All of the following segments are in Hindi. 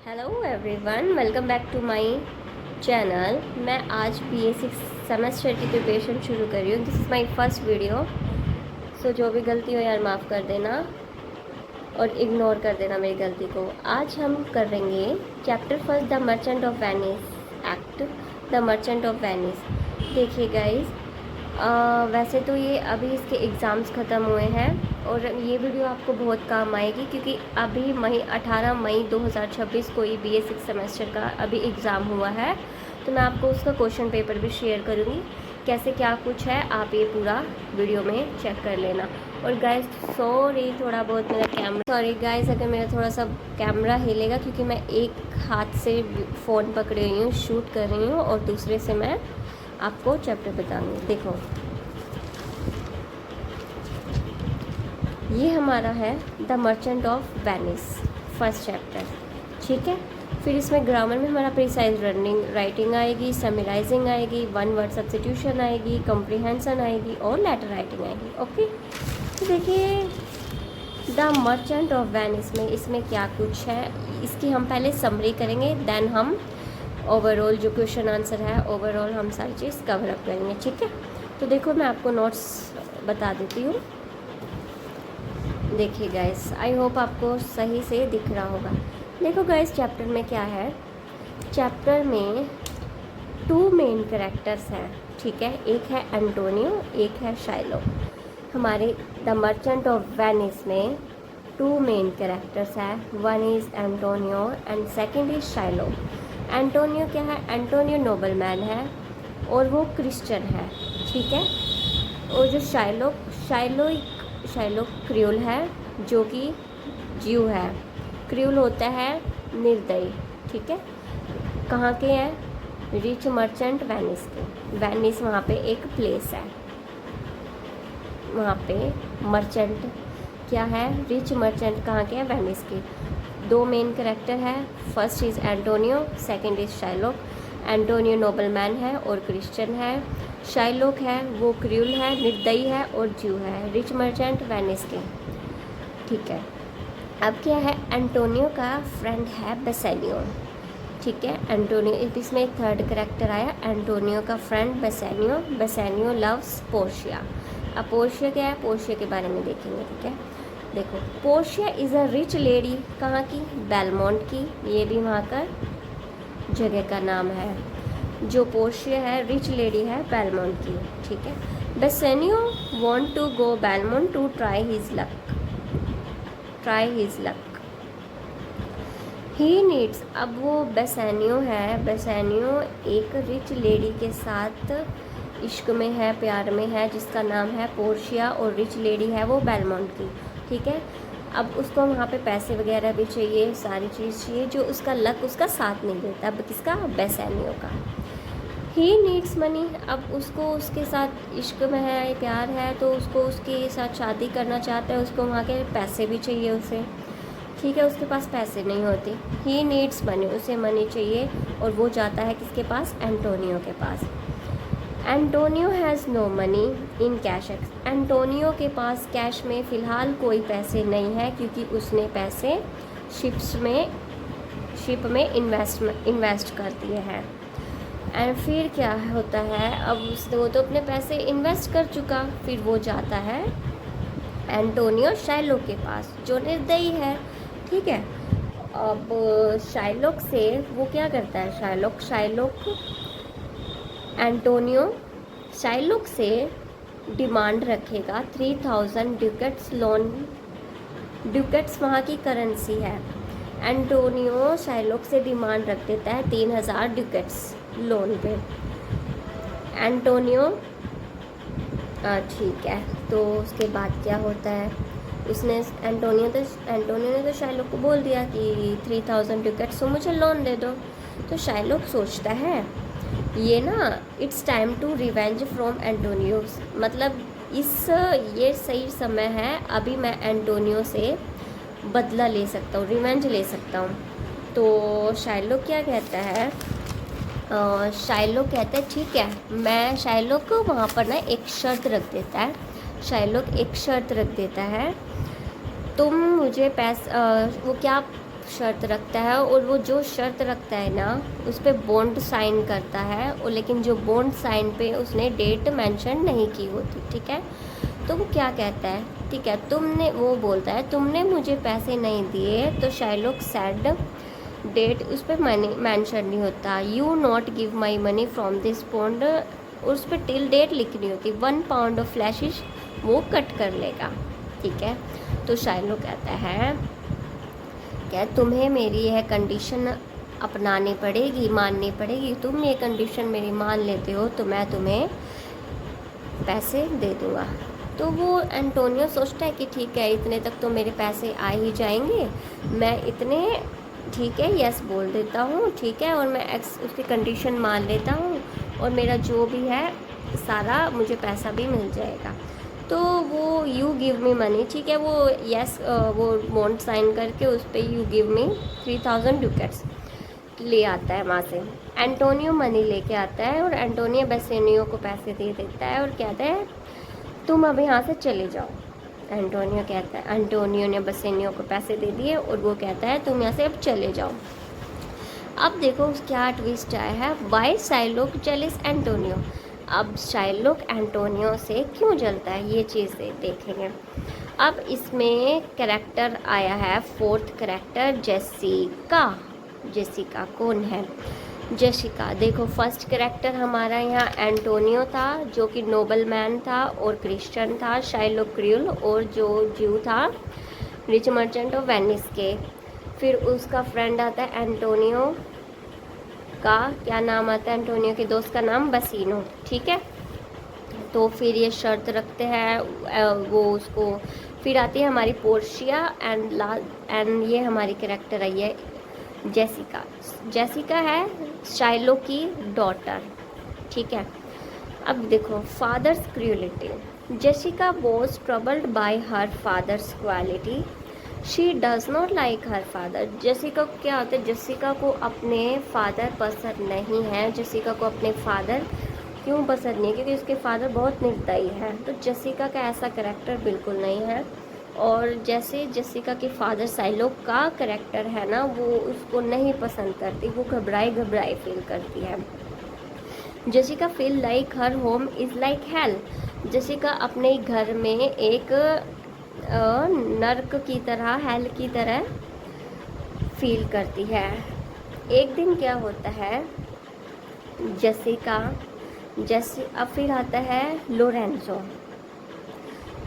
Hello everyone, welcome back to my channel. मैं आज BA6 सेमेस्टर की प्रिपरेशन शुरू कर रही हूँ। This is my first video. So जो भी गलती हो यार माफ़ कर देना और इग्नोर कर देना मेरी गलती को। आज हम करेंगे chapter first, the merchant of Venice act, the merchant of Venice. देखिए गाइस, वैसे तो ये अभी इसके एग्ज़ाम्स ख़त्म हुए हैं और ये वीडियो आपको बहुत काम आएगी क्योंकि अभी 18 मई 2026 को ये BA6 सेमेस्टर का अभी एग्ज़ाम हुआ है। तो मैं आपको उसका क्वेश्चन पेपर भी शेयर करूँगी, कैसे क्या कुछ है आप ये पूरा वीडियो में चेक कर लेना। और गाइस सॉरी, थोड़ा बहुत मेरा कैमरा, सॉरी गाइस अगर मेरा थोड़ा सा कैमरा हिलेगा क्योंकि मैं एक हाथ से फ़ोन पकड़ी हुई हूँ, शूट कर रही हूँ और दूसरे से मैं आपको चैप्टर बताऊंगी। देखो ये हमारा है the merchant of Venice first chapter, ठीक है। फिर इसमें ग्रामर में हमारा प्रिसाइज राइटिंग आएगी, समराइजिंग आएगी, वन वर्ड सब्स्टिट्यूशन आएगी, कॉम्प्रिहेंशन आएगी और लेटर राइटिंग आएगी। ओके, तो देखिए द मर्चेंट ऑफ वेनिस में इसमें क्या कुछ है इसकी हम पहले समरी करेंगे, देन हम ओवरऑल जो क्वेश्चन आंसर है ओवरऑल हम सारी चीज़ कवर अप करेंगे, ठीक है। तो देखो मैं आपको नोट्स बता देती हूँ। देखिए गाइस, आई होप आपको सही से दिख रहा होगा। देखो गाइस, चैप्टर में क्या है, चैप्टर में 2 मेन कैरेक्टर्स हैं, ठीक है। एक है एंटोनियो, एक है शाइलो। हमारे द मर्चेंट ऑफ वेनिस में 2 मेन कैरेक्टर्स हैं, one is Antonio and second is Shylock. Antonio क्या है, एंटोनियो नोबलमैन है और वो क्रिश्चियन है, ठीक है। और जो शाइलो क्रियोल है जो कि ज्यू है। क्रियोल होता है निर्दयी, ठीक है। कहाँ के हैं, रिच मर्चेंट वेनिस के। वेनिस वहाँ पे एक प्लेस है, वहाँ पे मर्चेंट क्या है, रिच मर्चेंट कहाँ के हैं, वेनिस के। 2 मेन कैरेक्टर है, first is Antonio, second is Shylock. Antonio nobleman है और क्रिश्चियन है। शाइलोक है वो क्रूल है, निर्दयी है और ज्यू है। रिच मर्चेंट वेनिस के, ठीक है। अब क्या है, एंटोनियो का फ्रेंड है बेसेनियो, ठीक है। एंटोनियो, इसमें एक थर्ड कैरेक्टर आया, एंटोनियो का friend Bassanio. Bassanio loves Portia. अब पोर्शिया क्या है, पोर्शिया के बारे में देखेंगे, ठीक है। देखो Portia is a rich lady, कहाँ की, बेलमोंट की। ये भी वहाँ का जगह का नाम है। जो पोर्शिया है रिच लेडी है बेलमोंट की, ठीक है। Bassanio want to go Belmont to try his luck he needs. अब वो बेसेनियो है, बेसेनियो एक रिच लेडी के साथ इश्क में है, प्यार में है, जिसका नाम है पोर्शिया और रिच लेडी है वो बेलमोंट की, ठीक है। अब उसको वहाँ पे पैसे वगैरह भी चाहिए, सारी चीज़ चाहिए, जो उसका लक उसका साथ नहीं देता। अब किसका, बेसेनियो का। ही नीड्स मनी। अब उसको उसके साथ इश्क में है, प्यार है, तो उसको उसके साथ शादी करना चाहता है, उसको वहाँ के पैसे भी चाहिए उसे, ठीक है। उसके पास पैसे नहीं होते, ही नीड्स मनी, उसे मनी चाहिए और वो जाता है किसके पास, एंटोनियो के पास। Antonio has no money in cash. Antonio के पास कैश में फ़िलहाल कोई पैसे नहीं है क्योंकि उसने पैसे शिप में इन्वेस्ट कर दिए हैं। एंड फिर क्या होता है, अब वो तो अपने पैसे इन्वेस्ट कर चुका, फिर वो जाता है एंटोनियो शाइलोक के पास जो निर्दयी है, ठीक है। अब शाइलोक से वो क्या करता है, शाइलोक एंटोनियो शाइलोक से डिमांड रखेगा 3000 ड्यूकेट्स लोन। ड्यूकेट्स वहाँ की करेंसी है। एंटोनियो शाइलोक से डिमांड रख देता है 3000 ड्यूकेट्स लोन पे। एंटोनियो ठीक है, तो उसके बाद क्या होता है, उसने एंटोनियो ने तो शाइलोक को बोल दिया कि 3000 ड्यूकेट्स तो मुझे लोन दे दो। तो शाइलोक सोचता है ये ना, it's time to revenge from Antonio, मतलब ये सही समय है, अभी मैं एंटोनियो से बदला ले सकता हूँ, रिवेंज ले सकता हूँ। तो शाइलोक क्या कहता है, शाइलोक कहता है ठीक है, मैं शाइलोक को वहाँ पर ना एक शर्त रख देता है। शाइलोक एक शर्त रख देता है, तुम मुझे वो क्या शर्त रखता है, और वो जो शर्त रखता है ना उस पर बॉन्ड साइन करता है, और लेकिन जो बॉन्ड साइन पे उसने डेट मेंशन नहीं की होती, ठीक है। तो वो क्या कहता है, ठीक है, वो बोलता है तुमने मुझे पैसे नहीं दिए, तो शाइलॉक सेड डेट उस पर मनी मेंशन नहीं होता, you not give my money from this bond, उस पर टिल डेट लिखनी होती, 1 पाउंड ऑफ फ्लैशिश वो कट कर लेगा, ठीक है। तो शाइलॉक कहता है क्या तुम्हें मेरी यह कंडीशन अपनानी पड़ेगी, माननी पड़ेगी, तुम ये कंडीशन मेरी मान लेते हो तो मैं तुम्हें पैसे दे दूँगा। तो वो एंटोनियो सोचता है कि ठीक है, इतने तक तो मेरे पैसे आ ही जाएंगे, मैं इतने ठीक है यस बोल देता हूँ, ठीक है, और मैं उसकी कंडीशन मान लेता हूँ, और मेरा जो भी है सारा मुझे पैसा भी मिल जाएगा। तो वो यू गिव मी मनी, ठीक है, वो यस वो बॉन्ड साइन करके उस पर यू गिव मी 3000 डुकेट्स ले आता है वहाँ से। एंटोनियो मनी लेके आता है और एंटोनियो बेसेनियो को पैसे दे देता है और कहता है तुम अब यहाँ से चले जाओ। एंटोनियो ने बेसेनियो को पैसे दे दिए और वो कहता है तुम यहाँ से अब चले जाओ। अब देखो क्या ट्विस्ट आया है, वाई शाइलॉक जेलस एंटोनियो। अब शाइलॉक एंटोनियो से क्यों जलता है, ये चीज़ें देखेंगे। अब इसमें कैरेक्टर आया है 4th कैरेक्टर जेसिका। जेसिका कौन है? जेसिका देखो, फर्स्ट कैरेक्टर हमारा यहाँ एंटोनियो था जो कि नोबल मैन था और क्रिश्चियन था, शाइलॉक क्रियोल, और जो ज्यू था रिच मर्चेंट ऑफ वेनिस के। फिर उसका फ्रेंड आता है एंटोनियो का क्या नाम आता है, एंटोनियो के दोस्त का नाम बसीनो, ठीक है। तो फिर ये शर्त रखते हैं वो उसको। फिर आती है हमारी पोर्शिया एंड ये हमारी कैरेक्टर आई है जेसिका। जेसिका है शाइलॉक की डॉटर, ठीक है। अब देखो father's cruelty. Jessica was troubled by her father's quality, she does not like her father. Jessica को क्या होता है, जेसिका को अपने फादर पसंद नहीं है। जेसिका को अपने फादर क्यों पसंद नहीं है, क्योंकि उसके फादर बहुत निर्दयी हैं। तो जेसिका का ऐसा कैरेक्टर बिल्कुल नहीं है। और जैसे जेसिका के फादर शाइलॉक का कैरेक्टर है ना, वो उसको नहीं पसंद करती, वो घबराई फील करती है। Jessica feel like her home is like hell. Jessica अपने घर में एक नर्क की तरह, हेल की तरह फील करती है। एक दिन क्या होता है, अब फिर आता है लोरेंजो।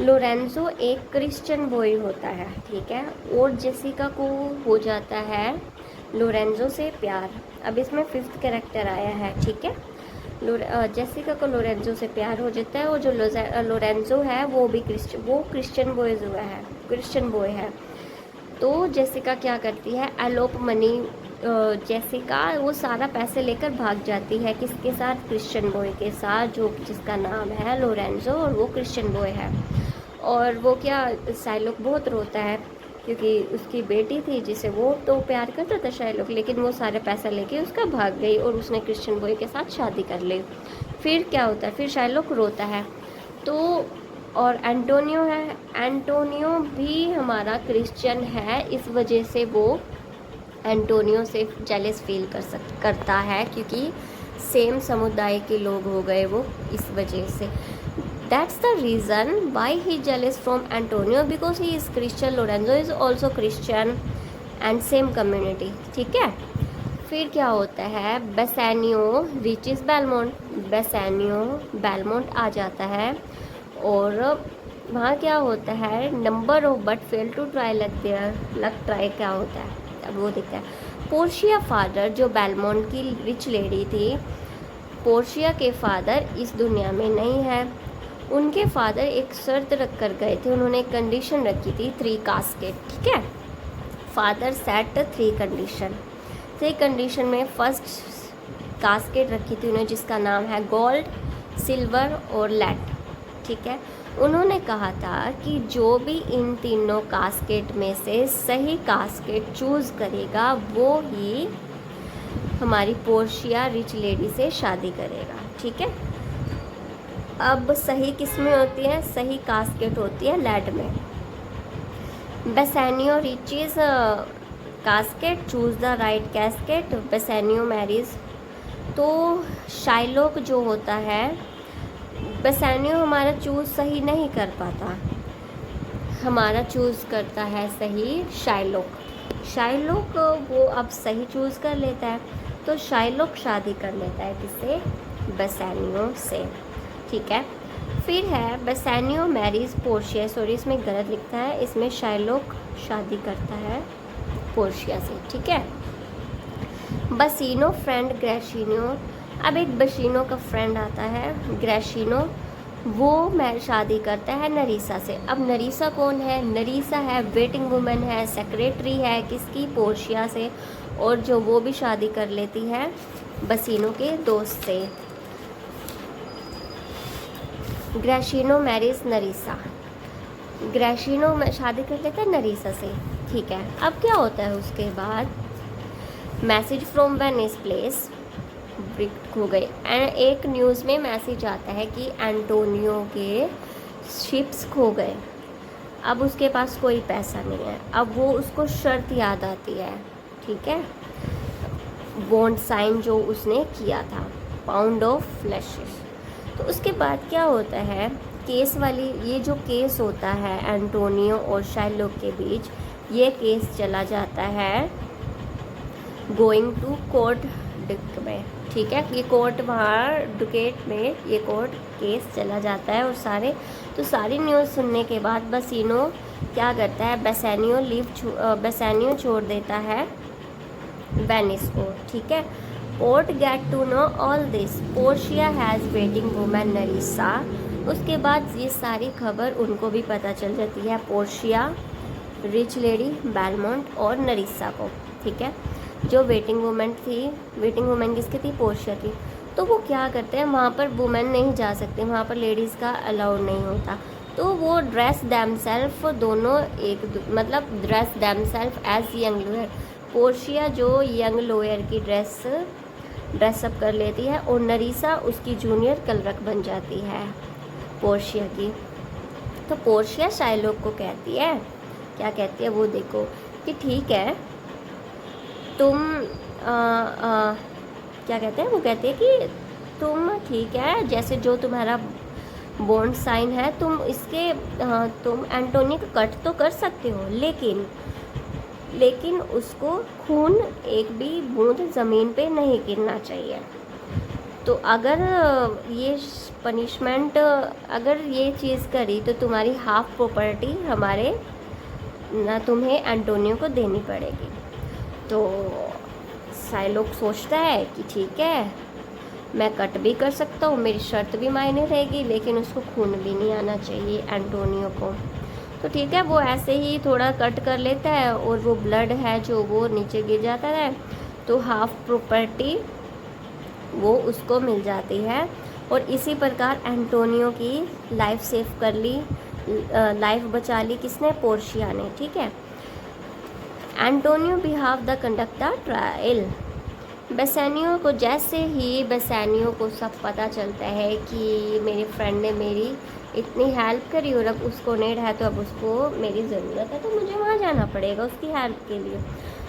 लोरेंजो एक क्रिश्चियन बॉय होता है, ठीक है, और जेसिका को हो जाता है लोरेंजो से प्यार। अब इसमें 5th कैरेक्टर आया है, ठीक है। जेसिका को लोरेंजो से प्यार हो जाता है, और जो लोरेंजो है वो भी क्रिश्चियन बॉय है। तो जेसिका क्या करती है, एलोप मनी, जेसिका वो सारा पैसे लेकर भाग जाती है, किसके साथ, क्रिश्चियन बॉय के साथ, जिसका नाम है लोरेंजो, और वो क्रिश्चियन बॉय है। और वो क्या, शाइलॉक बहुत रोता है क्योंकि उसकी बेटी थी जिसे वो तो प्यार करता था शाइलॉक, लेकिन वो सारे पैसा लेके उसका भाग गई और उसने क्रिश्चियन बॉय के साथ शादी कर ली। फिर क्या होता है, फिर शाइलॉक रोता है। तो और एंटोनियो है, एंटोनियो भी हमारा क्रिश्चियन है, इस वजह से वो एंटोनियो से जेलस फील करता है, क्योंकि सेम समुदाय के लोग हो गए वो, इस वजह से। That's the reason why he jealous from Antonio, because he is Christian. Lorenzo is also Christian and same community, ठीक है। फिर क्या होता है, Bassanio reaches Belmont. Bassanio Belmont आ जाता है, और वहाँ क्या होता है, number of but fail to try luck try क्या होता है, अब वो दिखता है। पोर्शिया फादर, जो बेलमोंट की रिच लेडी थी, पोर्शिया के फादर इस दुनिया में नहीं है। उनके फादर एक शर्त रख कर गए थे, उन्होंने एक कंडीशन रखी थी, 3 कास्केट, ठीक है। Father set 3 condition. 3 कंडीशन में फर्स्ट कास्केट रखी थी उन्होंने, जिसका नाम है गोल्ड, सिल्वर और लेड, ठीक है। उन्होंने कहा था कि जो भी इन तीनों कास्केट में से सही कास्केट चूज़ करेगा वो ही हमारी पोर्शिया रिच लेडी से शादी करेगा, ठीक है। अब सही किस में होती है, सही कास्केट होती है लेड में। Bassanio reaches casket, choose the right casket, Bassanio marriage. तो शाइलॉक जो होता है, बेसेनियो हमारा चूज़ सही नहीं कर पाता, हमारा चूज़ करता है सही शाइलॉक। शाइलॉक वो अब सही चूज़ कर लेता है, तो शाइलॉक शादी कर लेता है किससे? बेसेनियो से। ठीक है। फिर है बेसेनियो मैरिज पोर्शिया। सॉरी, इसमें गलत लिखता है, इसमें शाइलॉक शादी करता है पोर्शिया से। ठीक है। बसीनो फ्रेंड ग्रेशिनो। अब एक बसीनो का फ्रेंड आता है ग्रेशिनो, वो मैं शादी करता है नरीसा से। अब नरीसा कौन है? नरीसा है वेटिंग वुमेन है, सेक्रेटरी है किसकी? पोर्शिया से। और जो वो भी शादी कर लेती है बसीनो के दोस्त से। Gratiano marriage नरीसा। ग्रेशिनो में शादी कर लेता है नरीसा से। ठीक है। अब क्या होता है उसके बाद? Message from Venice place brick खो गए। एक न्यूज़ में मैसेज आता है कि एंटोनियो के शिप्स खो गए। अब उसके पास कोई पैसा नहीं है। अब वो उसको शर्त याद आती है। ठीक है। बॉन्ड साइन जो उसने किया था, पाउंड ऑफ फ्लैशेस। तो उसके बाद क्या होता है? केस वाली, ये जो केस होता है एंटोनियो और शाइलॉक के बीच, ये केस चला जाता है गोइंग टू कोर्ट डिक में। ठीक है। ये कोर्ट वहाँ डुकेट में ये कोर्ट केस चला जाता है। और सारी न्यूज़ सुनने के बाद बसीनो क्या करता है? बेसेनियो छोड़ देता है वेनिस को। ठीक है। Portia get to know all this, Portia has waiting women Nerissa. उसके बाद ये सारी खबर उनको भी पता चल जाती है, पोर्शिया, रिच लेडी बेलमोंट और नरीसा को। ठीक है। जो वेटिंग वुमेन थी, वेटिंग वुमेन किसकी थी? पोर्शिया की। तो वो क्या करते हैं, वहाँ पर वुमेन नहीं जा सकते, वहाँ पर लेडीज़ का अलाउड नहीं होता। तो वो ड्रेस दैमसेल्फ, दोनों मतलब dress themselves as young lawyer. Portia जो यंग लॉयर की ड्रेसअप कर लेती है और नरीसा उसकी जूनियर क्लर्क बन जाती है पोर्शिया की। तो पोर्शिया शाइलॉक को कहती है, क्या कहती है वो देखो, कि ठीक है तुम क्या कहते हैं, वो कहते हैं कि तुम ठीक है, जैसे जो तुम्हारा बॉन्ड साइन है, तुम एंटोनियो को कट तो कर सकते हो, लेकिन उसको खून एक भी बूंद ज़मीन पे नहीं गिरना चाहिए। तो अगर ये पनिशमेंट, अगर ये चीज़ करी तो तुम्हारी हाफ प्रॉपर्टी तुम्हें एंटोनियो को देनी पड़ेगी। तो शाइलॉक सोचता है कि ठीक है, मैं कट भी कर सकता हूँ, मेरी शर्त भी मायने रहेगी, लेकिन उसको खून भी नहीं आना चाहिए एंटोनियो को। तो ठीक है, वो ऐसे ही थोड़ा कट कर लेता है और वो ब्लड है जो वो नीचे गिर जाता है, तो हाफ प्रॉपर्टी वो उसको मिल जाती है। और इसी प्रकार एंटोनियो की लाइफ सेव कर ली, लाइफ बचा ली किसने? पोर्शिया ने। ठीक है। एंटोनियो बिहाव the conduct the trial. Bassanio को, जैसे ही बेसेनियो को सब पता चलता है कि मेरे फ्रेंड ने मेरी इतनी हेल्प करी और अब उसको नीड है, तो अब उसको मेरी ज़रूरत है, तो मुझे वहाँ जाना पड़ेगा उसकी हेल्प के लिए।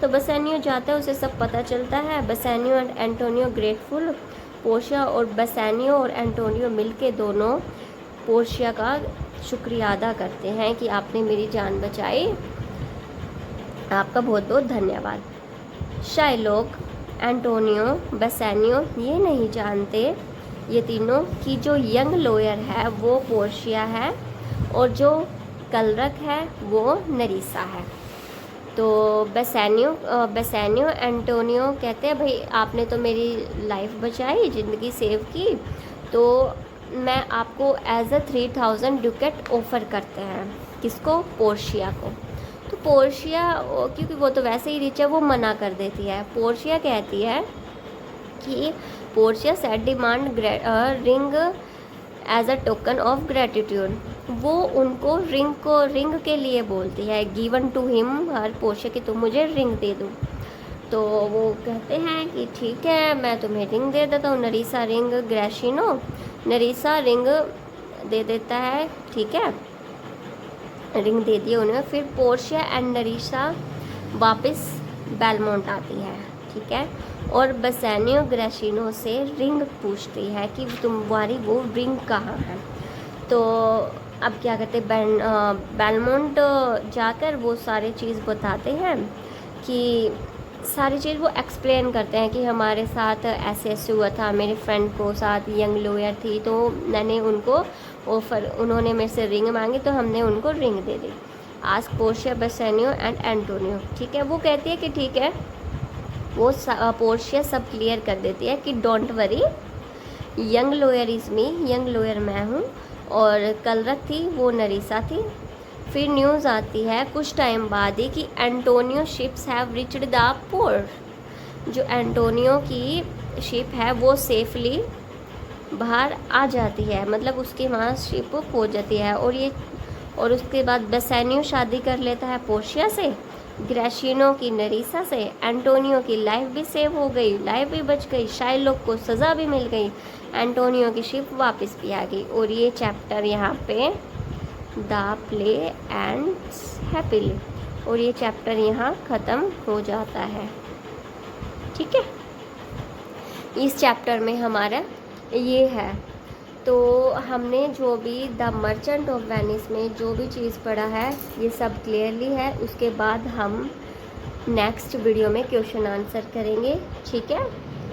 तो बेसेनियो जाता है, उसे सब पता चलता है। Bassanio and Antonio grateful. Portia और बेसेनियो और एंटोनियो मिलके दोनों पोर्शिया का शुक्रिया अदा करते हैं कि आपने मेरी जान बचाई, आपका बहुत बहुत धन्यवाद। शाइलॉक, एंटोनियो, बेसेनियो ये नहीं जानते, ये तीनों, कि जो यंग लॉयर है वो पोर्शिया है और जो क्लर्क है वो नरीसा है। तो बेसेनियो एंटोनियो कहते हैं, भाई आपने तो मेरी लाइफ बचाई, ज़िंदगी सेव की, तो मैं आपको एज अ 3000 डुकेट ऑफ़र करते हैं। किसको? पोर्शिया को। तो पोर्शिया, क्योंकि वो तो वैसे ही रिच है, वो मना कर देती है। पोर्शिया कहती है कि Portia said demand ring as a token of gratitude. वो उनको रिंग के लिए बोलती है, given to him her Portia, कि तुम मुझे रिंग दे दो। तो वो कहते हैं कि ठीक है, मैं तुम्हें रिंग दे देता हूँ। नरीसा रिंग ग्रेशिनो, नरीसा रिंग दे देता है। ठीक है, रिंग दे दिया उन्हें। फिर पोर्शिया एंड नरीसा वापस बेलमोंट आती है, ठीक है। और बेसानियो ग्रेसिनो से रिंग पूछती है कि तुम्हारी वो रिंग कहाँ है। तो अब क्या करते बेलमोंट जाकर वो सारी चीज़ बताते हैं कि सारी चीज़ वो एक्सप्लेन करते हैं कि हमारे साथ ऐसे ऐसे हुआ था, मेरे फ्रेंड को साथ यंग लॉयर थी, तो मैंने उनको उन्होंने मेरे से रिंग मांगी तो हमने उनको रिंग दे दी। Ask Portia Bassanio and Antonio, ठीक है। वो कहती है कि ठीक है, वो पोर्शिया सब क्लियर कर देती है कि don't worry, young lawyer is me, young lawyer मैं हूँ, और कलरक थी वो नरीसा थी। फिर न्यूज़ आती है कुछ टाइम बाद ही कि Antonio ships have reached the port. जो एंटोनियो की शिप है वो सेफली बाहर आ जाती है, मतलब उसके वहाँ शिप पहुँच जाती है। और उसके बाद बेसानियो शादी कर लेता है पोर्शिया से, ग्रेसिनो की नरीसा से। एंटोनियो की लाइफ भी सेव हो गई, लाइफ भी बच गई, शाइलॉक को सज़ा भी मिल गई, एंटोनियो की शिप वापस भी आ गई। और ये चैप्टर यहाँ पे द प्ले एंड्स हैप्पीली, और ये चैप्टर यहाँ ख़त्म हो जाता है, ठीक है। इस चैप्टर में हमारा ये है। तो हमने जो भी द मर्चेंट ऑफ वेनिस में जो भी चीज़ पढ़ा है ये सब क्लियरली है। उसके बाद हम नेक्स्ट वीडियो में क्वेश्चन आंसर करेंगे, ठीक है।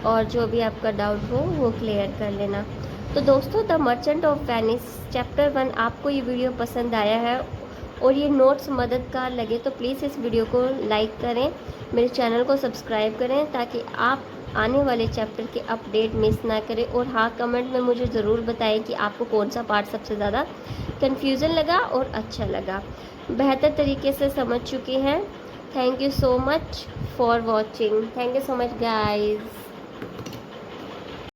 और जो भी आपका डाउट हो वो क्लियर कर लेना। तो दोस्तों, the merchant of Venice chapter 1 आपको ये वीडियो पसंद आया है और ये नोट्स मददगार लगे तो प्लीज़ इस वीडियो को लाइक करें, मेरे चैनल को सब्सक्राइब करें ताकि आप आने वाले चैप्टर के अपडेट मिस ना करें। और हाँ, कमेंट में मुझे ज़रूर बताएं कि आपको कौन सा पार्ट सबसे ज़्यादा कन्फ्यूज़न लगा और अच्छा लगा। बेहतर तरीके से समझ चुके हैं। Thank you so much for watching. Thank you so much guys.